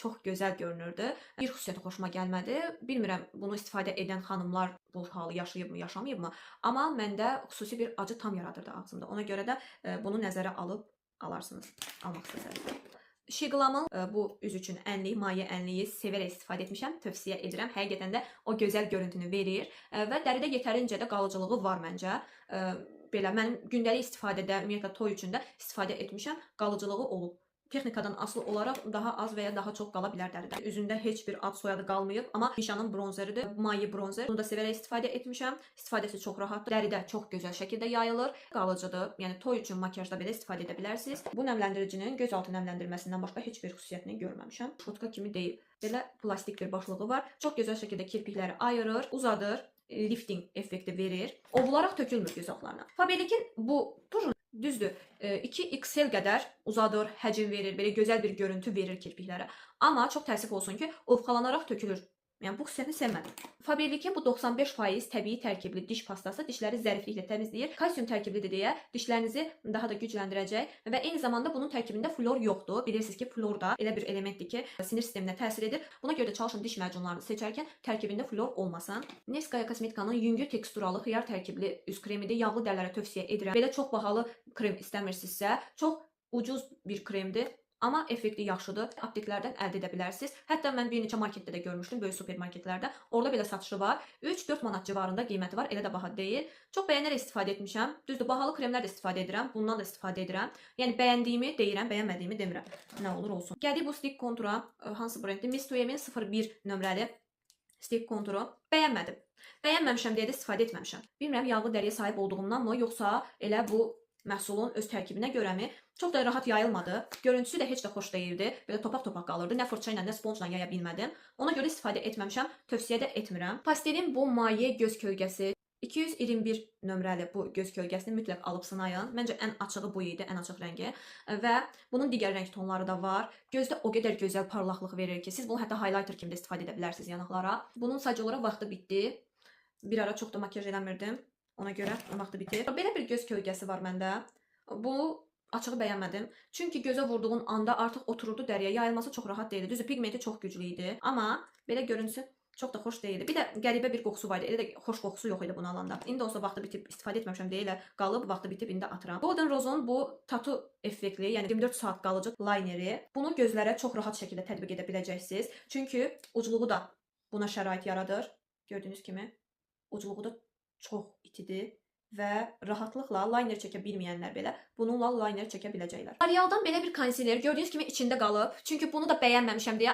çox gözəl görünürdü. Bir xüsusiyyəti xoşuma gəlmədi. Bilmirəm bunu istifadə edən xanımlar bu halı yaşayıbmı, yaşamayıbmı, amma məndə xüsusi bir acı tam yaradırdı ağzımda. Ona görə də bunu nəzərə alıb alarsınız, almaq istəsəniz. Şiqlamın bu üz üçün ənliyi, maye ənliyi sevərək istifadə etmişəm, tövsiyə edirəm. Həqiqətən də o gözəl görüntünü verir və dəridə yetərincə də qalıcılığı var məncə. Belə mənim gündəlik istifadədə, ümumiyyətlə toy üçün də istifadə etmişəm, qalıcılığı olub. Texnikadan asılı olaraq daha az və ya daha çox qala bilər dəridə. Üzündə heç bir ad soyadı qalmayıb, amma Misha'nın bronzeridir, maye bronzer. Bunu da sevərək istifadə etmişəm. İstifadəsi çox rahatdır. Dəridə çox gözəl şəkildə yayılır, qalıcıdır. Yəni toy üçün makiyajda belə istifadə edə bilərsiniz. Bu nəmləndiricinin göz altı nəmləndirməsindən başqa heç bir xüsusiyyətini görməmişəm. Şotka kimi deyil. Belə plastik bir başlığı var. Çox gözəl şəkildə kirpikləri ayırır, uzadır, lifting effekti verir. Ovularaq tökülmür göz altlarına. Faberlikin bu durun düzdür, 2XL qədər uzadır, həcm verir, belə gözəl bir görüntü verir kirpiklərə. Amma çox təəssüf olsun ki, ovxalanaraq tökülür. Yəni bu xüsusiyyətini sevmədim. Faberlikin bu 95% təbii tərkibli diş pastası dişləri zərifliklə təmizləyir. Kalsium tərkiblidir deyə dişlərinizi daha da gücləndirəcək və eyni zamanda bunun tərkibində flor yoxdur. Bilirsiniz ki, flor da elə bir elementdir ki, sinir sisteminə təsir edir. Buna görə də çalışın diş macunlarını seçərkən tərkibində flor olmasın. Neskaya Kosmetikanın yüngül teksturalı xiyar tərkibli üz kremidir. Yağlı dərlərə tövsiyə edirəm. Belə çox bahalı krem istəmirsinizsə, çox ucuz bir kremdir. Amma effekti yaxşıdır. Apteklərdən əldə edə bilərsiniz. Hətta mən bir neçə marketdə də görmüşdüm, böyük supermarketlərdə. Orada belə satışı var. 3-4 manat civarında qiyməti var. Elə də baha deyil. Çox bəyənərək istifadə etmişəm. Düzdür, bahalı kremlər də istifadə edirəm. Bundan da istifadə edirəm. Yəni bəyəndiyimi deyirəm, bəyənmədiyimi demirəm. Nə olur olsun. Gəldik bu stick kontura. Hansı brenddir? Miss Tuyemin 01 nömrəli stick konturu. Bəyənmədim. Bəyənməmişəm deyə də istifadə etməmişəm. Bilmirəm, yağlı dəriyə sahib olduğumdanmı, yoxsa elə bu məhsulun öz tərkibinə görəmi çox da rahat yayılmadı. Görüntüsü də heç də xoş deyildi. Belə topaq-topaq qalırdı. Nə fırça ilə, nə sponjla yaya bilmədim. Ona görə istifadə etməmişəm. Tövsiyə də etmirəm. Pastelin bu maye göz kölgəsi 221 nömrəli bu göz kölgəsini mütləq alıb sınayın. Məncə ən açığı bu idi, ən açıq rəngi. Və bunun digər rəng tonları da var. Gözdə o qədər gözəl parlaqlıq verir ki, siz bunu hətta highlighter kimi də istifadə edə bilərsiniz yanaqlara. Bunun sadəcə olaraq vaxtı bitdi. Bir ara çox da makiyaj eləmirdim. Ona görə vaxtı bitir. Belə bir göz kölgəsi var məndə. Bu açığı bəyənmədim. Çünki gözə vurduğun anda artıq otururdu dəriyə. Yayılması çox rahat deyildi. Düzdür, pigmenti çox güclü idi. Amma belə görüntüsü çox da xoş deyildi. Bir də qəribə bir qoxusu var idi. Elə də xoş qoxusu yox idi bunu alanda. İndi olsa vaxtı bitib istifadə etməmişəm deyə elə qalıb, vaxtı bitib indi atıram. Golden Rose'un bu tatu effektli, yəni 24 saat qalıcı lineri. Bunu gözlərə çox rahat şəkildə tətbiq edə biləcəksiniz. Çünki ucluğu da buna şərait yaradır. Gördüyünüz kimi ucluğu da çox itidir və rahatlıqla liner çəkə bilməyənlər belə bununla liner çəkə biləcəklər. L'Oreal'dan belə bir konsiler gördüyünüz kimi içində qalıb. Çünki bunu da bəyənməmişəm deyə